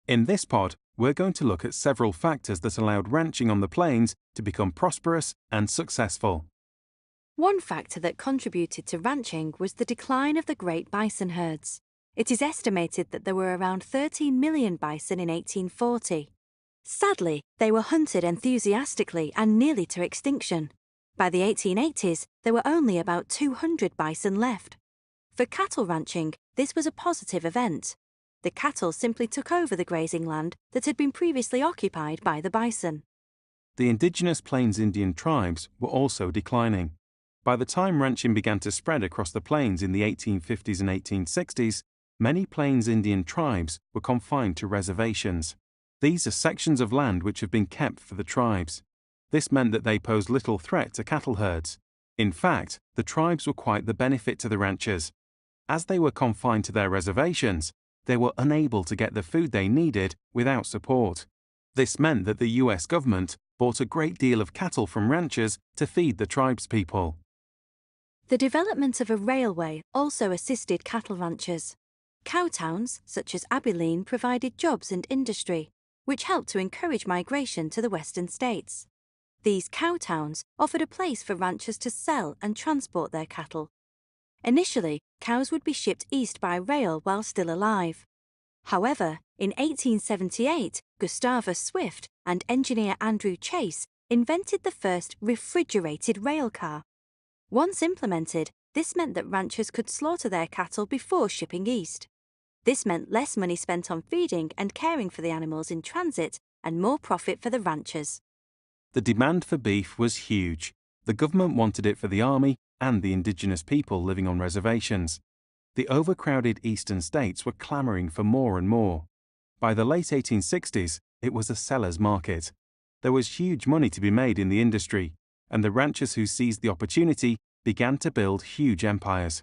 In this pod, we're going to look at several factors that allowed ranching on the plains to become prosperous and successful. One factor that contributed to ranching was the decline of the great bison herds. It is estimated that there were around 13 million bison in 1840. Sadly, they were hunted enthusiastically and nearly to extinction. By the 1880s, there were only about 200 bison left. For cattle ranching, this was a positive event. The cattle simply took over the grazing land that had been previously occupied by the bison. The indigenous Plains Indian tribes were also declining. By the time ranching began to spread across the plains in the 1850s and 1860s, many Plains Indian tribes were confined to reservations. These are sections of land which have been kept for the tribes. This meant that they posed little threat to cattle herds. In fact, the tribes were quite the benefit to the ranchers. As they were confined to their reservations, they were unable to get the food they needed without support. This meant that the US government bought a great deal of cattle from ranchers to feed the tribespeople. The development of a railway also assisted cattle ranchers. Cow towns, such as Abilene, provided jobs and industry, which helped to encourage migration to the western states. These cow towns offered a place for ranchers to sell and transport their cattle. Initially, cows would be shipped east by rail while still alive. However, in 1878, Gustavus Swift and engineer Andrew Chase invented the first refrigerated rail car. Once implemented, this meant that ranchers could slaughter their cattle before shipping east. This meant less money spent on feeding and caring for the animals in transit and more profit for the ranchers. The demand for beef was huge. The government wanted it for the army and the indigenous people living on reservations. The overcrowded eastern states were clamoring for more and more. By the late 1860s, it was a seller's market. There was huge money to be made in the industry, and the ranchers who seized the opportunity began to build huge empires.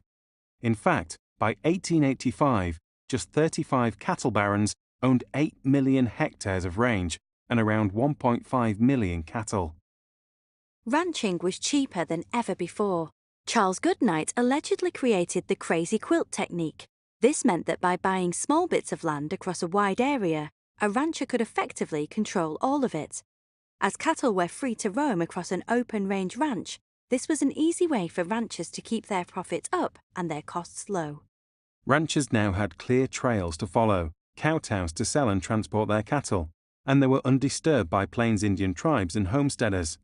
In fact, by 1885, just 35 cattle barons owned 8 million hectares of range and around 1.5 million cattle. Ranching was cheaper than ever before. Charles Goodnight allegedly created the crazy quilt technique. This meant that by buying small bits of land across a wide area, a rancher could effectively control all of it. As cattle were free to roam across an open-range ranch, this was an easy way for ranchers to keep their profits up and their costs low. Ranchers now had clear trails to follow, cow towns to sell and transport their cattle, and they were undisturbed by Plains Indian tribes and homesteaders.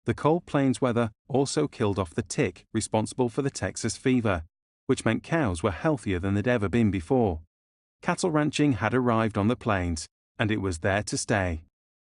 The cold plains weather also killed off the tick responsible for the Texas fever, which meant cows were healthier than they'd ever been before. Cattle ranching had arrived on the plains, and it was there to stay.